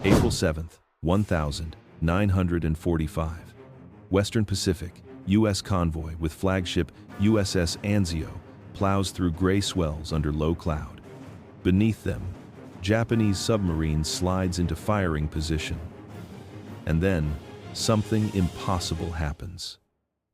April 7th, 1945. Western Pacific, U.S. convoy with flagship USS Anzio plows through gray swells under low cloud. Beneath them, Japanese submarine slides into firing position. And then, something impossible happens.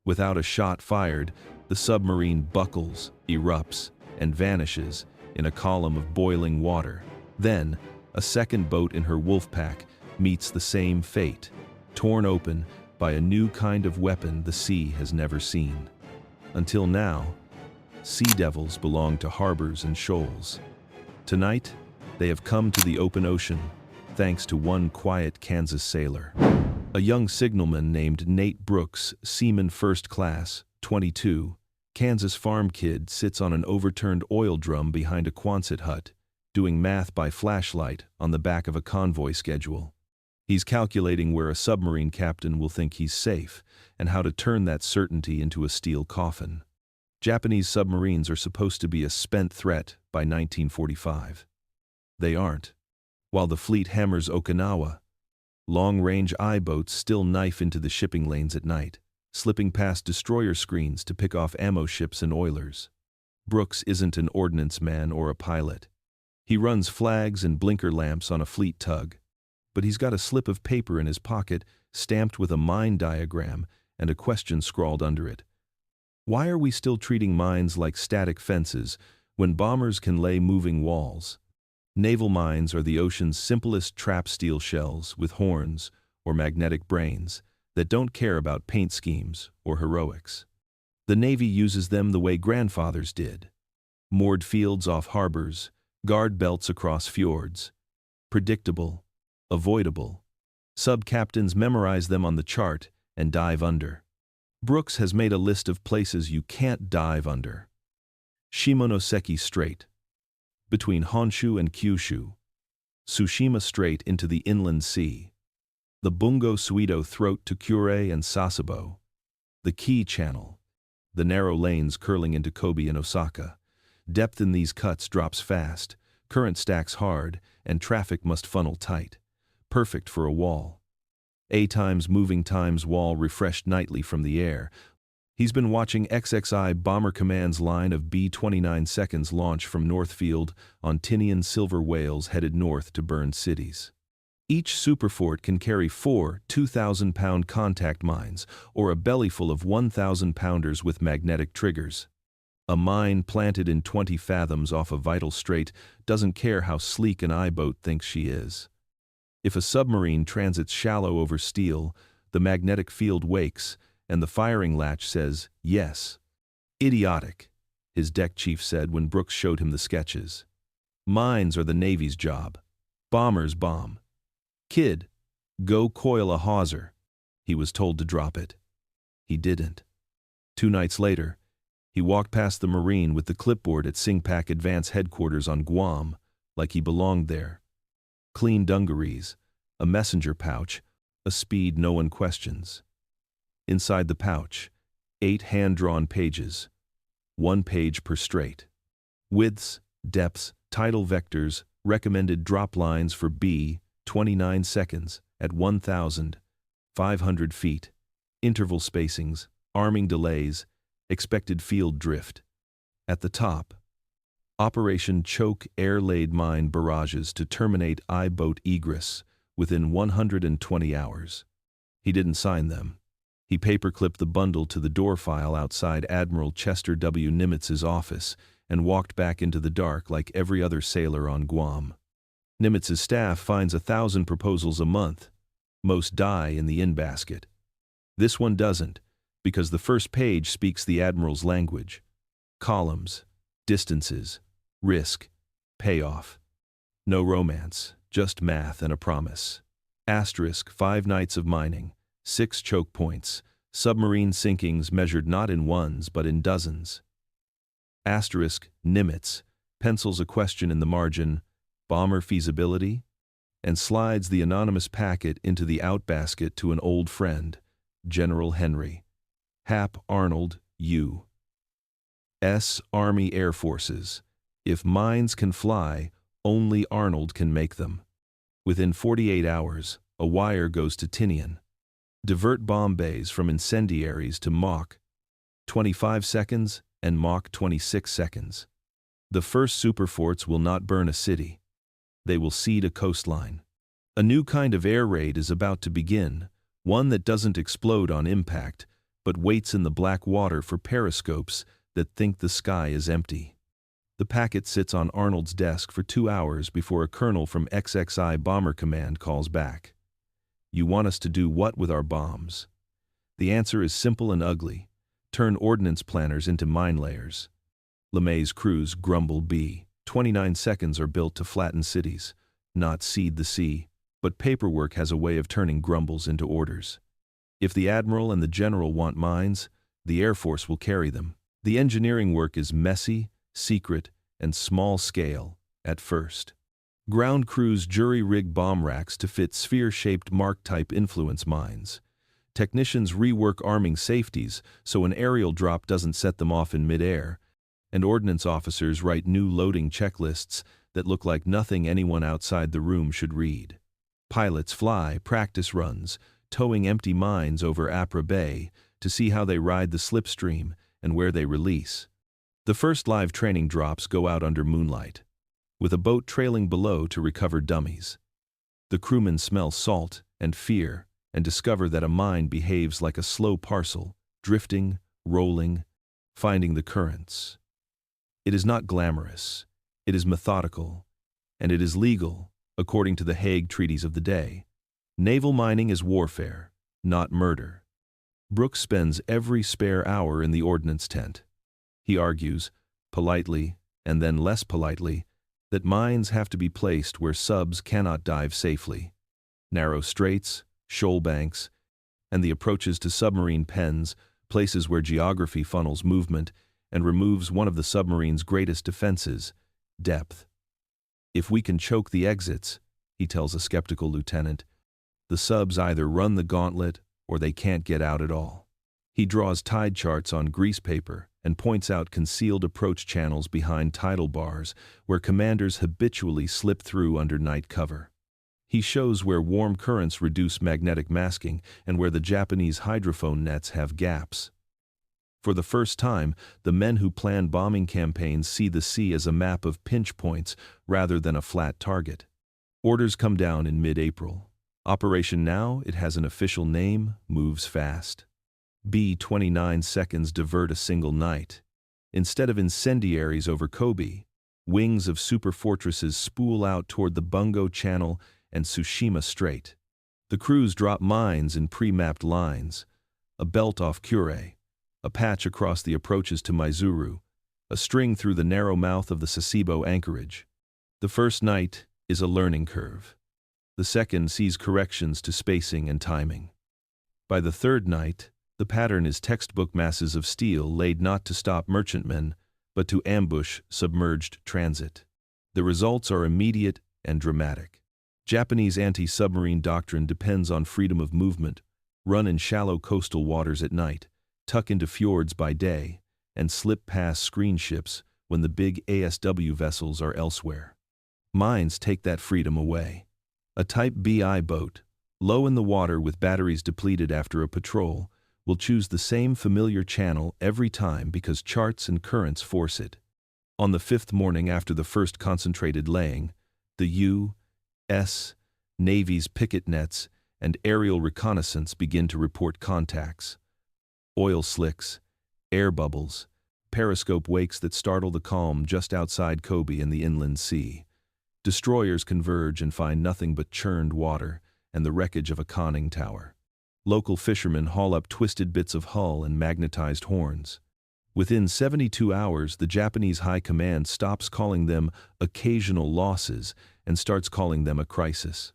Without a shot fired, the submarine buckles, erupts, and vanishes in a column of boiling water. Then, a second boat in her wolf pack meets the same fate, torn open by a new kind of weapon the sea has never seen. Until now, sea devils belong to harbors and shoals. Tonight, they have come to the open ocean, thanks to one quiet Kansas sailor. A young signalman named Nate Brooks, Seaman First Class, 22, Kansas farm kid, sits on an overturned oil drum behind a quonset hut, doing math by flashlight on the back of a convoy schedule. He's calculating where a submarine captain will think he's safe and how to turn that certainty into a steel coffin. Japanese submarines are supposed to be a spent threat by 1945. They aren't. While the fleet hammers Okinawa, long-range I-boats still knife into the shipping lanes at night, slipping past destroyer screens to pick off ammo ships and oilers. Brooks isn't an ordnance man or a pilot. He runs flags and blinker lamps on a fleet tug, but he's got a slip of paper in his pocket stamped with a mine diagram and a question scrawled under it. Why are we still treating mines like static fences when bombers can lay moving walls? Naval mines are the ocean's simplest trap steel shells with horns or magnetic brains that don't care about paint schemes or heroics. The Navy uses them the way grandfathers did. Moored fields off harbors, guard belts across fjords. Predictable, avoidable. Sub-captains memorize them on the chart and dive under. Brooks has made a list of places you can't dive under. Shimonoseki Strait, between Honshu and Kyushu. Tsushima Strait into the inland sea. The Bungo Suido Throat to Kure and Sasebo. The Kii Channel. The narrow lanes curling into Kobe and Osaka. Depth in these cuts drops fast, current stacks hard, and traffic must funnel tight. Perfect for a wall. A times moving times wall refreshed nightly from the air. He's been watching XXI Bomber Command's line of B-29 seconds launch from Northfield on Tinian silver whales headed north to burned cities. Each superfort can carry 4 2,000-pound contact mines or a bellyful of 1,000-pounders with magnetic triggers. A mine planted in 20 fathoms off a vital strait doesn't care how sleek an I-boat thinks she is. If a submarine transits shallow over steel, the magnetic field wakes, and the firing latch says, yes. Idiotic, his deck chief said when Brooks showed him the sketches. Mines are the Navy's job. Bombers bomb. Kid, go coil a hawser. He was told to drop it. He didn't. 2 nights later, he walked past the Marine with the clipboard at Singpac Advance Headquarters on Guam, like he belonged there. Clean dungarees, a messenger pouch, a speed no one questions. Inside the pouch, 8 hand-drawn pages, 1 page per strait. Widths, depths, tidal vectors, recommended drop lines for B, 29 seconds, at 1,500 feet, interval spacings, arming delays, expected field drift. At the top, Operation Choke air-laid mine barrages to terminate I-boat egress within 120 hours. He didn't sign them. He paperclipped the bundle to the door file outside Admiral Chester W. Nimitz's office and walked back into the dark like every other sailor on Guam. Nimitz's staff finds 1,000 proposals a month. Most die in the in-basket. This one doesn't, because the first page speaks the Admiral's language. Columns, distances, risk, payoff. No romance, just math and a promise. Asterisk, 5 nights of mining, 6 choke points, submarine sinkings measured not in ones but in dozens. Asterisk, Nimitz, pencils a question in the margin, bomber feasibility, and slides the anonymous packet into the outbasket to an old friend, General Henry. Hap Arnold, U.S. Army Air Forces. If mines can fly, only Arnold can make them. Within 48 hours, a wire goes to tWhen. Divert bomb bays from incendiaries to Mach 25 seconds and Mach 26 seconds. The first superforts will not burn a city. They will seed a coastline. A new kind of air raid is about to begin, one that doesn't explode on impact, but waits in the black water for periscopes that think the sky is empty. The packet sits on Arnold's desk for 2 hours before a colonel from XXI Bomber Command calls back. You want us to do what with our bombs? The answer is simple and ugly. Turn ordnance planners into mine layers. LeMay's crews grumble. 29 seconds are built to flatten cities, not seed the sea, but paperwork has a way of turning grumbles into orders. If the admiral and the general want mines, the Air Force will carry them. The engineering work is messy, secret, and small-scale at first. Ground crews jury-rig bomb racks to fit sphere-shaped Mark-type influence mines. Technicians rework arming safeties so an aerial drop doesn't set them off in mid-air, and ordnance officers write new loading checklists that look like nothing anyone outside the room should read. Pilots fly practice runs, towing empty mines over Apra Bay to see how they ride the slipstream and where they release. The first live training drops go out under moonlight, with a boat trailing below to recover dummies. The crewmen smell salt and fear and discover that a mine behaves like a slow parcel, drifting, rolling, finding the currents. It is not glamorous, it is methodical, and it is legal, according to the Hague treaties of the day. Naval mining is warfare, not murder. Brooks spends every spare hour in the ordnance tent. He argues, politely and then less politely, that mines have to be placed where subs cannot dive safely. Narrow straits, shoal banks, and the approaches to submarine pens, places where geography funnels movement and removes one of the submarine's greatest defenses, depth. If we can choke the exits, he tells a skeptical lieutenant, the subs either run the gauntlet or they can't get out at all. He draws tide charts on grease paper and points out concealed approach channels behind tidal bars where commanders habitually slip through under night cover. He shows where warm currents reduce magnetic masking and where the Japanese hydrophone nets have gaps. For the first time, the men who plan bombing campaigns see the sea as a map of pinch points rather than a flat target. Orders come down in mid-April. Operation Now, it has an official name, moves fast. 29 seconds divert a single night. Instead of incendiaries over Kobe, wings of superfortresses spool out toward the Bungo Channel and Tsushima Strait. The crews drop mines in pre-mapped lines, a belt off Kure, a patch across the approaches to Maizuru, a string through the narrow mouth of the Sasebo anchorage. The first night is a learning curve. The second sees corrections to spacing and timing. By the third night, the pattern is textbook masses of steel laid not to stop merchantmen, but to ambush submerged transit. The results are immediate and dramatic. Japanese anti-submarine doctrine depends on freedom of movement, run in shallow coastal waters at night, tuck into fjords by day, and slip past screen ships when the big ASW vessels are elsewhere. Mines take that freedom away. A Type BI boat, low in the water with batteries depleted after a patrol, will choose the same familiar channel every time because charts and currents force it. On the fifth morning after the first concentrated laying, the U.S. Navy's picket nets and aerial reconnaissance begin to report contacts. Oil slicks, air bubbles, periscope wakes that startle the calm just outside Kobe in the inland sea. Destroyers converge and find nothing but churned water and the wreckage of a conning tower. Local fishermen haul up twisted bits of hull and magnetized horns. Within 72 hours, the Japanese High Command stops calling them occasional losses and starts calling them a crisis.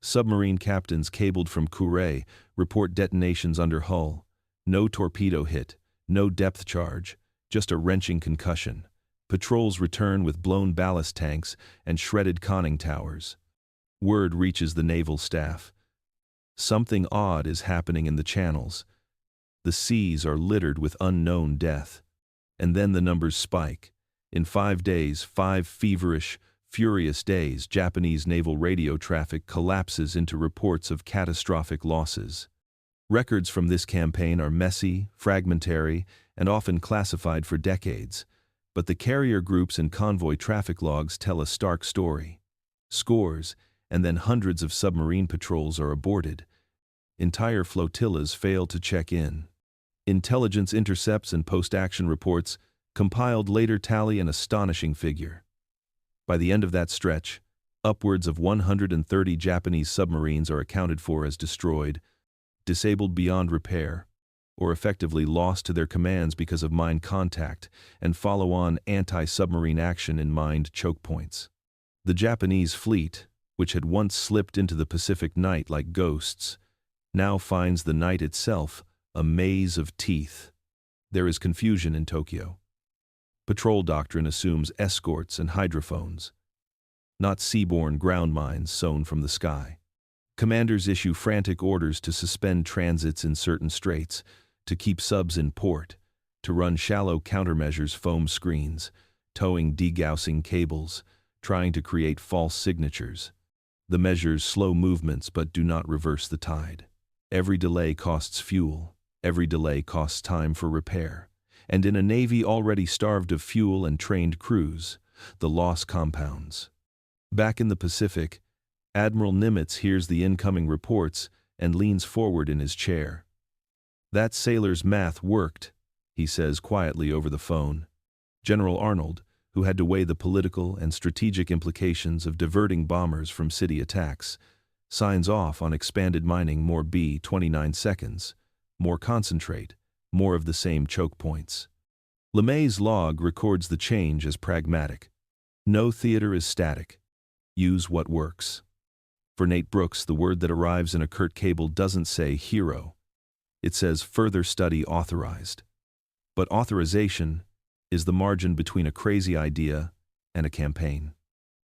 Submarine captains cabled from Kure report detonations under hull. No torpedo hit, no depth charge, just a wrenching concussion. Patrols return with blown ballast tanks and shredded conning towers. Word reaches the naval staff. Something odd is happening in the channels. The seas are littered with unknown death. And then the numbers spike. In 5 days, 5 feverish, furious days, Japanese naval radio traffic collapses into reports of catastrophic losses. Records from this campaign are messy, fragmentary, and often classified for decades, but the carrier groups and convoy traffic logs tell a stark story. Scores, and then hundreds of submarine patrols are aborted. Entire flotillas fail to check in. Intelligence intercepts and post-action reports compiled later tally an astonishing figure. By the end of that stretch, upwards of 130 Japanese submarines are accounted for as destroyed, disabled beyond repair, or effectively lost to their commands because of mine contact and follow-on anti-submarine action in mined choke points. The Japanese fleet, which had once slipped into the Pacific night like ghosts, now finds the night itself a maze of teeth. There is confusion in Tokyo. Patrol doctrine assumes escorts and hydrophones, not seaborne ground mines sown from the sky. Commanders issue frantic orders to suspend transits in certain straits, to keep subs in port, to run shallow countermeasures foam screens, towing degaussing cables, trying to create false signatures. The measures slow movements but do not reverse the tide. Every delay costs fuel, every delay costs time for repair. And in a navy already starved of fuel and trained crews, the loss compounds. Back in the Pacific, Admiral Nimitz hears the incoming reports and leans forward in his chair. "That sailor's math worked," he says quietly over the phone. General Arnold, who had to weigh the political and strategic implications of diverting bombers from city attacks, signs off on expanded mining, more B 29 seconds, more concentrate, more of the same choke points. LeMay's log records the change as pragmatic. No theater is static. Use what works. For Nate Brooks, the word that arrives in a curt cable doesn't say hero. It says further study authorized. But authorization is the margin between a crazy idea and a campaign.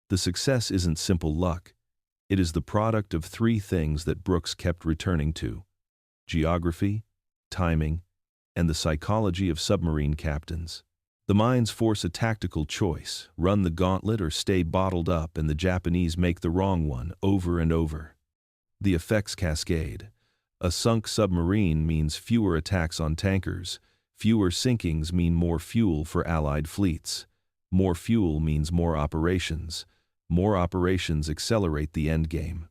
The success isn't simple luck. It is the product of three things that Brooks kept returning to: geography, timing, and the psychology of submarine captains. The mines force a tactical choice: run the gauntlet or stay bottled up, and the Japanese make the wrong one over and over. The effects cascade. A sunk submarine means fewer attacks on tankers. Fewer sinkings mean more fuel for Allied fleets. More fuel means more operations. More operations accelerate the endgame.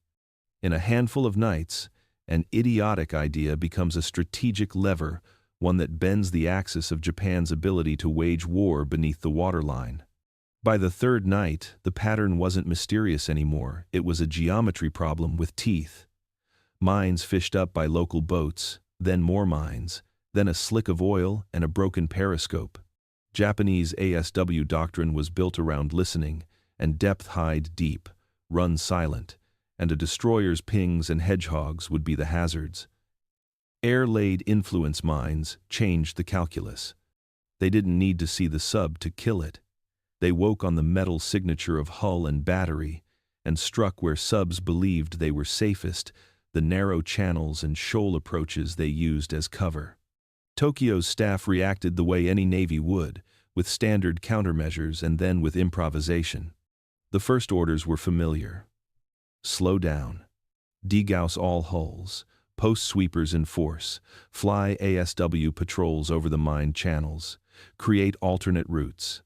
In a handful of nights, an idiotic idea becomes a strategic lever, one that bends the axis of Japan's ability to wage war beneath the waterline. By the third night, the pattern wasn't mysterious anymore. It was a geometry problem with teeth. Mines fished up by local boats, then more mines, then a slick of oil and a broken periscope. Japanese ASW doctrine was built around listening, and depth hide deep, run silent, and a destroyer's pings and hedgehogs would be the hazards. Air-laid influence mines changed the calculus. They didn't need to see the sub to kill it. They woke on the metal signature of hull and battery, and struck where subs believed they were safest, the narrow channels and shoal approaches they used as cover. Tokyo's staff reacted the way any navy would, with standard countermeasures and then with improvisation. The first orders were familiar. Slow down. Degauss all hulls. Post sweepers in force. Fly ASW patrols over the mined channels. Create alternate routes.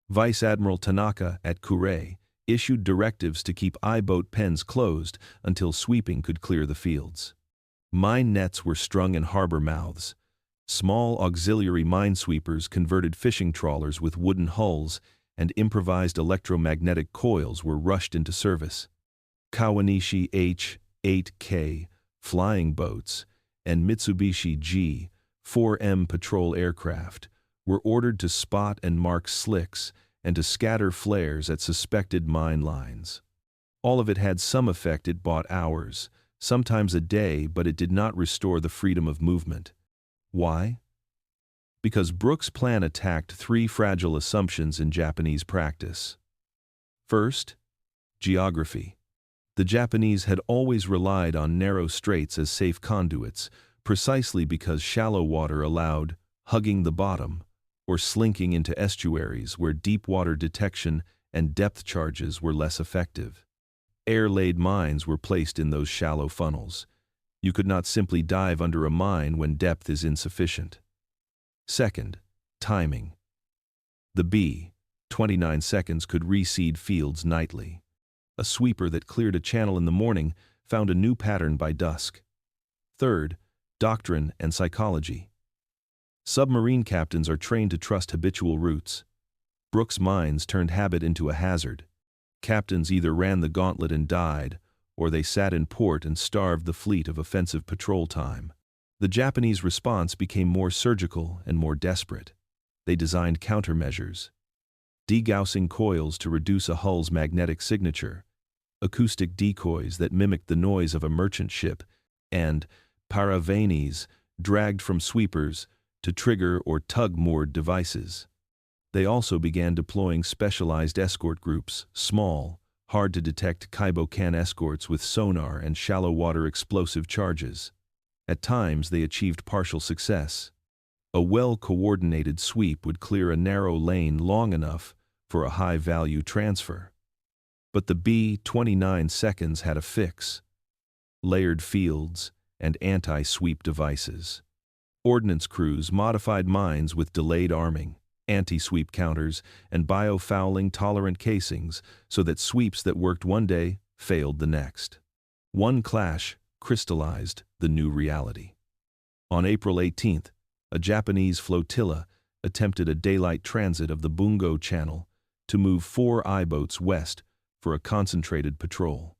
Vice Admiral Tanaka at Kure issued directives to keep I-boat pens closed until sweeping could clear the fields. Mine nets were strung in harbor mouths. Small auxiliary minesweepers converted fishing trawlers with wooden hulls, and improvised electromagnetic coils were rushed into service. Kawanishi H-8K flying boats and Mitsubishi G-4M patrol aircraft were ordered to spot and mark slicks and to scatter flares at suspected mine lines. All of it had some effect. It bought hours, sometimes a day, but it did not restore the freedom of movement. Why? Because Brooks' plan attacked three fragile assumptions in Japanese practice. First, geography. The Japanese had always relied on narrow straits as safe conduits, precisely because shallow water allowed hugging the bottom, or slinking into estuaries where deep water detection and depth charges were less effective. Air-laid mines were placed in those shallow funnels. You could not simply dive under a mine when depth is insufficient. Second, timing. The B, 29 seconds, could reseed fields nightly. A sweeper that cleared a channel in the morning found a new pattern by dusk. Third, doctrine and psychology. Submarine captains are trained to trust habitual routes. Brooks' mines turned habit into a hazard. Captains either ran the gauntlet and died, or they sat in port and starved the fleet of offensive patrol time. The Japanese response became more surgical and more desperate. They designed countermeasures: degaussing coils to reduce a hull's magnetic signature, acoustic decoys that mimicked the noise of a merchant ship, and paravanes dragged from sweepers to trigger or tug moored devices. They also began deploying specialized escort groups, small, hard-to-detect Kaibokan escorts with sonar and shallow-water explosive charges. At times, they achieved partial success. A well-coordinated sweep would clear a narrow lane long enough for a high-value transfer. But the B, 29 seconds, had a fix: layered fields and anti-sweep devices. Ordnance crews modified mines with delayed arming, anti-sweep counters, and biofouling-tolerant casings so that sweeps that worked one day failed the next. One clash crystallized the new reality. On April 18th, a Japanese flotilla attempted a daylight transit of the Bungo Channel to move 4 I-boats west for a concentrated patrol.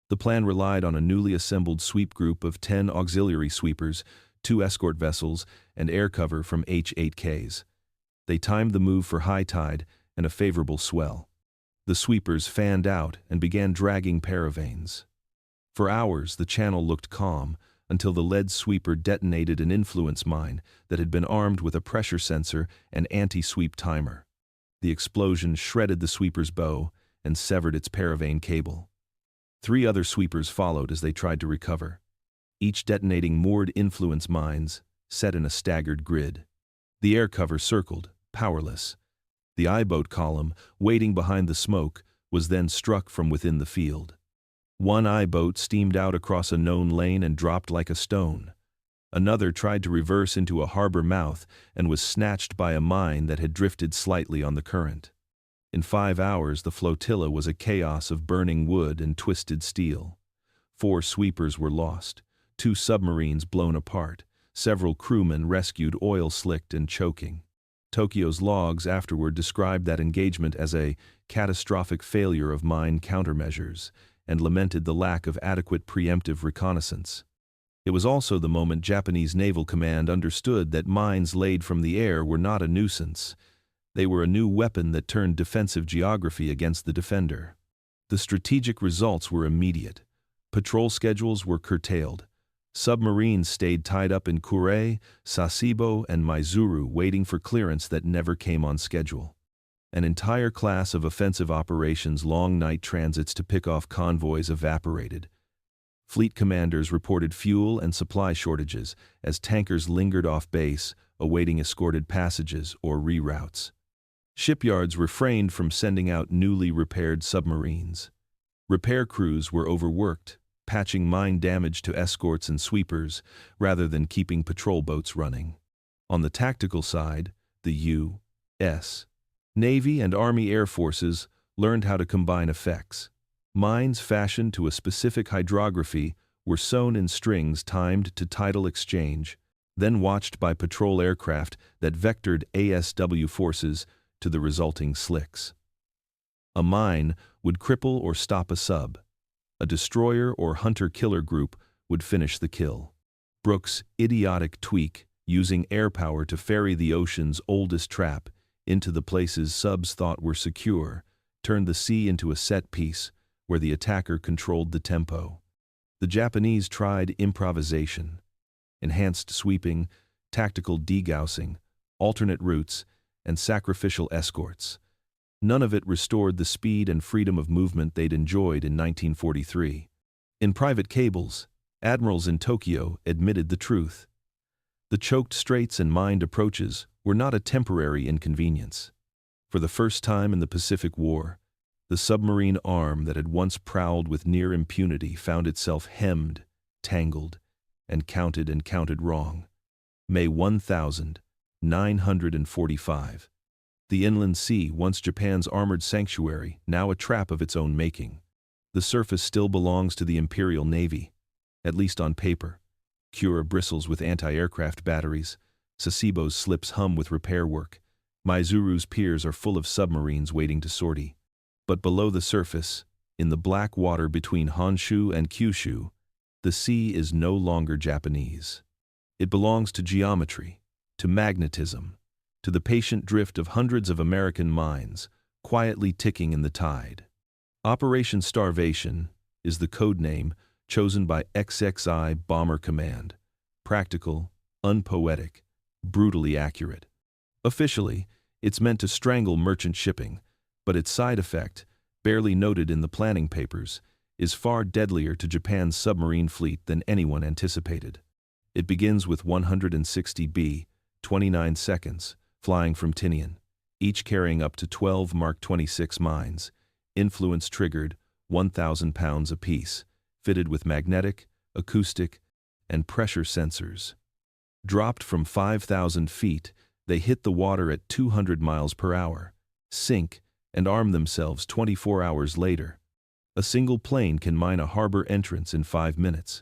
The plan relied on a newly assembled sweep group of 10 auxiliary sweepers, 2 escort vessels, and air cover from H-8Ks. They timed the move for high tide and a favorable swell. The sweepers fanned out and began dragging paravanes. For hours, the channel looked calm until the lead sweeper detonated an influence mine that had been armed with a pressure sensor and anti-sweep timer. The explosion shredded the sweeper's bow and severed its paravane cable. 3 other sweepers followed as they tried to recover, each detonating moored influence mines set in a staggered grid. The air cover circled, powerless. The I-boat column, waiting behind the smoke, was then struck from within the field. One I-boat steamed out across a known lane and dropped like a stone. Another tried to reverse into a harbor mouth and was snatched by a mine that had drifted slightly on the current. In 5 hours, the flotilla was a chaos of burning wood and twisted steel. 4 sweepers were lost, 2 submarines blown apart, several crewmen rescued oil-slicked and choking. Tokyo's logs afterward described that engagement as a catastrophic failure of mine countermeasures and lamented the lack of adequate preemptive reconnaissance. It was also the moment Japanese Naval Command understood that mines laid from the air were not a nuisance. They were a new weapon that turned defensive geography against the defender. The strategic results were immediate. Patrol schedules were curtailed. Submarines stayed tied up in Kure, Sasebo, and Maizuru waiting for clearance that never came on schedule. An entire class of offensive operations long night transits to pick off convoys evaporated. Fleet commanders reported fuel and supply shortages as tankers lingered off base, awaiting escorted passages or reroutes. Shipyards refrained from sending out newly repaired submarines. Repair crews were overworked, patching mine damage to escorts and sweepers rather than keeping patrol boats running. On the tactical side, the U.S. Navy and Army Air Forces learned how to combine effects. Mines fashioned to a specific hydrography were sewn in strings timed to tidal exchange, then watched by patrol aircraft that vectored ASW forces to the resulting slicks. A mine would cripple or stop a sub. A destroyer or hunter-killer group would finish the kill. Brooks' idiotic tweak, using air power to ferry the ocean's oldest trap into the places subs thought were secure, turned the sea into a set piece where the attacker controlled the tempo. The Japanese tried improvisation, enhanced sweeping, tactical degaussing, alternate routes, and sacrificial escorts. None of it restored the speed and freedom of movement they'd enjoyed in 1943. In private cables, admirals in Tokyo admitted the truth. The choked straits and mined approaches were not a temporary inconvenience. For the first time in the Pacific War, The submarine arm that had once prowled with near impunity found itself hemmed, tangled, and counted wrong. May 1945. The inland sea, once Japan's armored sanctuary, now a trap of its own making. The surface still belongs to the Imperial Navy, at least on paper. Kura bristles with anti-aircraft batteries. Sasebo's slips hum with repair work. Maizuru's piers are full of submarines waiting to sortie. But below the surface, in the black water between Honshu and Kyushu, the sea is no longer Japanese. It belongs to geometry, to magnetism, to the patient drift of hundreds of American minds, quietly ticking in the tide. Operation Starvation is the code name chosen by XXI Bomber Command. Practical, unpoetic, brutally accurate. Officially, it's meant to strangle merchant shipping, but its side effect, barely noted in the planning papers, is far deadlier to Japan's submarine fleet than anyone anticipated. It begins with 160 B, 29 seconds, flying from Tinian, each carrying up to 12 Mark 26 mines, influence-triggered, 1,000 pounds apiece, fitted with magnetic, acoustic, and pressure sensors. Dropped from 5,000 feet, they hit the water at 200 miles per hour, sink, and arm themselves 24 hours later. A single plane can mine a harbor entrance in 5 minutes.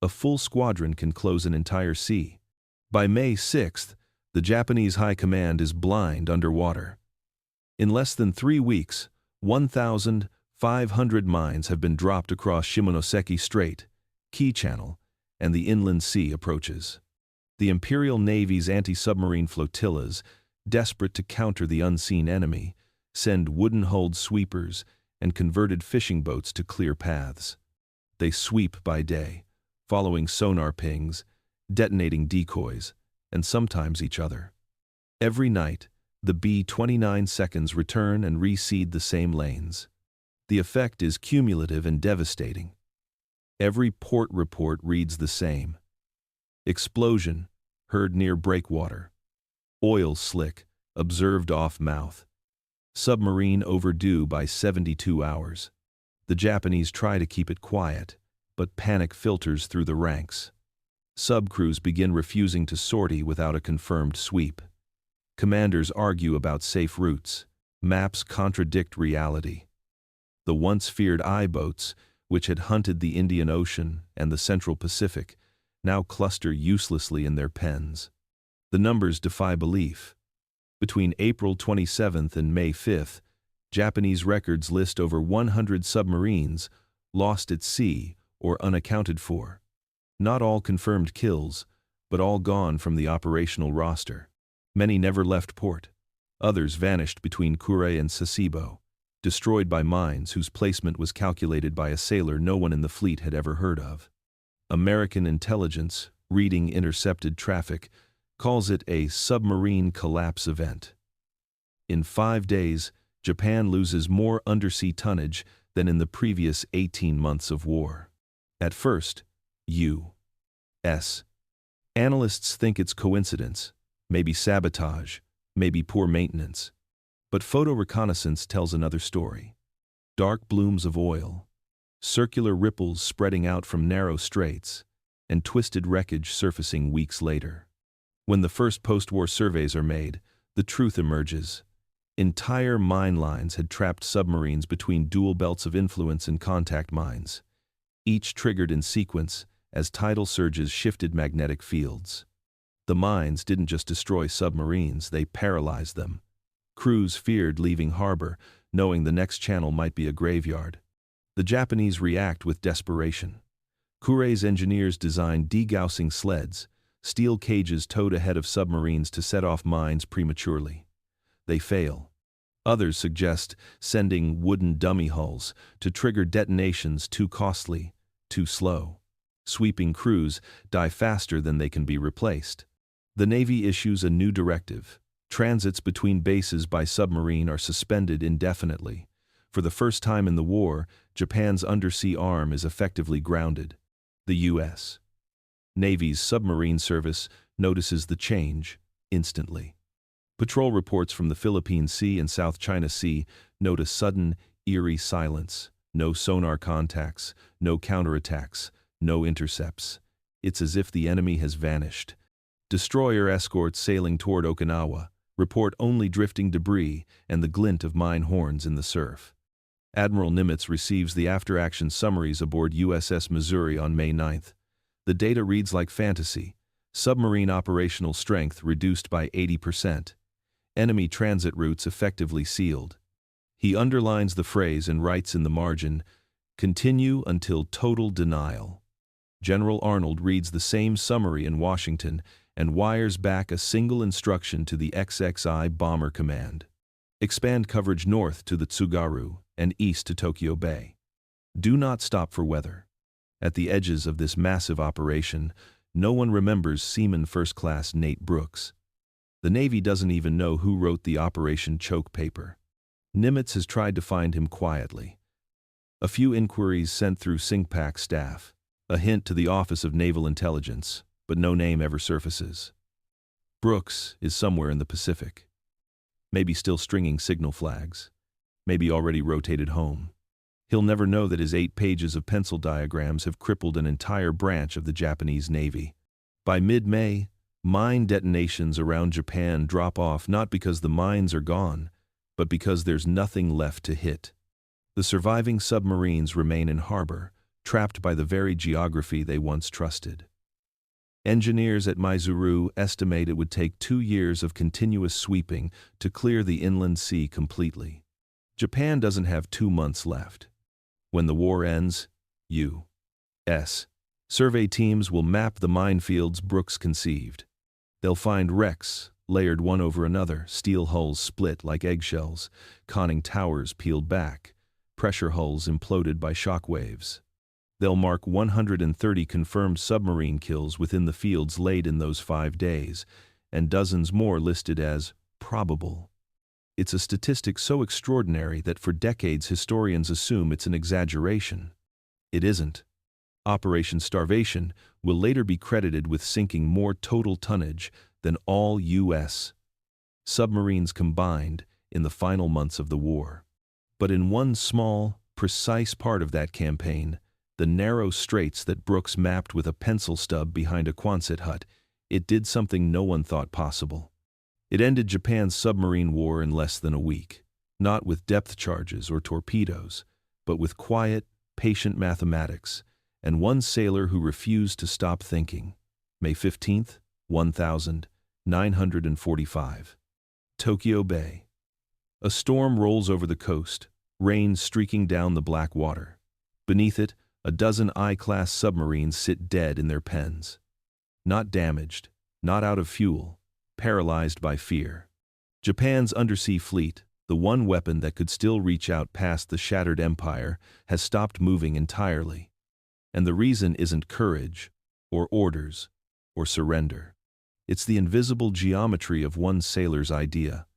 A full squadron can close an entire sea. By May 6th, the Japanese High Command is blind underwater. In less than 3 weeks, 1,500 mines have been dropped across Shimonoseki Strait, Key Channel, and the inland sea approaches. The Imperial Navy's anti-submarine flotillas, desperate to counter the unseen enemy, send wooden-hulled sweepers and converted fishing boats to clear paths. They sweep by day, following sonar pings, detonating decoys, and sometimes each other. Every night, the B-29 seconds return and reseed the same lanes. The effect is cumulative and devastating. Every port report reads the same. Explosion, heard near breakwater. Oil slick, observed off-mouth. Submarine overdue by 72 hours. The Japanese try to keep it quiet, but panic filters through the ranks. Subcrews begin refusing to sortie without a confirmed sweep. Commanders argue about safe routes. Maps contradict reality. The once feared I-boats, which had hunted the Indian Ocean and the Central Pacific, now cluster uselessly in their pens. The numbers defy belief. Between April 27th and May 5th, Japanese records list over 100 submarines lost at sea or unaccounted for. Not all confirmed kills, but all gone from the operational roster. Many never left port. Others vanished between Kure and Sasebo, destroyed by mines whose placement was calculated by a sailor no one in the fleet had ever heard of. American intelligence, reading intercepted traffic, calls it a submarine collapse event. In 5 days, Japan loses more undersea tonnage than in the previous 18 months of war. At first, U.S. analysts think it's coincidence, maybe sabotage, maybe poor maintenance. But photo reconnaissance tells another story. Dark blooms of oil, circular ripples spreading out from narrow straits, and twisted wreckage surfacing weeks later. When the first post-war surveys are made, the truth emerges. Entire mine lines had trapped submarines between dual belts of influence and contact mines, each triggered in sequence as tidal surges shifted magnetic fields. The mines didn't just destroy submarines, they paralyzed them. Crews feared leaving harbor, knowing the next channel might be a graveyard. The Japanese react with desperation. Kurei's engineers design degaussing sleds, steel cages towed ahead of submarines to set off mines prematurely. They fail. Others suggest sending wooden dummy hulls to trigger detonations too costly, too slow. Sweeping crews die faster than they can be replaced. The Navy issues a new directive. Transits between bases by submarine are suspended indefinitely. For the first time in the war, Japan's undersea arm is effectively grounded. The U.S. Navy's submarine service notices the change instantly. Patrol reports from the Philippine Sea and South China Sea note a sudden, Eerie silence, no sonar contacts, no counterattacks, no intercepts. It's as if the enemy has vanished. Destroyer escorts sailing toward Okinawa report only drifting debris and the glint of mine horns in the surf. Admiral Nimitz receives the after-action summaries aboard USS Missouri on May 9th. The data reads like fantasy. Submarine operational strength reduced by 80%. Enemy transit routes effectively sealed. He underlines the phrase and writes in the margin, "Continue until total denial." General Arnold reads the same summary in Washington and wires back a single instruction to the XXI Bomber Command. Expand coverage north to the Tsugaru and east to Tokyo Bay. Do not stop for weather. At the edges of this massive operation, no one remembers Seaman First Class Nate Brooks. The Navy doesn't even know who wrote the Operation Choke paper. Nimitz has tried to find him quietly. A few inquiries sent through SINCPAC staff, a hint to the Office of Naval Intelligence, but no name ever surfaces. Brooks is somewhere in the Pacific. Maybe still stringing signal flags. Maybe already rotated home. He'll never know that his 8 pages of pencil diagrams have crippled an entire branch of the Japanese Navy. By mid-May, mine detonations around Japan drop off not because the mines are gone, but because there's nothing left to hit. The surviving submarines remain in harbor, trapped by the very geography they once trusted. Engineers at Maizuru estimate it would take 2 years of continuous sweeping to clear the inland sea completely. Japan doesn't have 2 months left. When the war ends, U.S. survey teams will map the minefields Brooks conceived. They'll find wrecks, layered one over another, steel hulls split like eggshells, conning towers peeled back, pressure hulls imploded by shock waves. They'll mark 130 confirmed submarine kills within the fields laid in those 5 days, and dozens more listed as probable. It's a statistic so extraordinary that for decades historians assume it's an exaggeration. It isn't. Operation Starvation will later be credited with sinking more total tonnage than all U.S. submarines combined in the final months of the war. But in one small, precise part of that campaign, the narrow straits that Brooks mapped with a pencil stub behind a quonset hut, it did something no one thought possible. It ended Japan's submarine war in less than a week, not with depth charges or torpedoes, but with quiet, patient mathematics, and one sailor who refused to stop thinking. May 15th, 1945. Tokyo Bay. A storm rolls over the coast, rain streaking down the black water. Beneath it, a dozen I-class submarines sit dead in their pens. Not damaged, not out of fuel, paralyzed by fear. Japan's undersea fleet, the one weapon that could still reach out past the shattered empire, has stopped moving entirely. And the reason isn't courage, or orders, or surrender. It's the invisible geometry of one sailor's idea.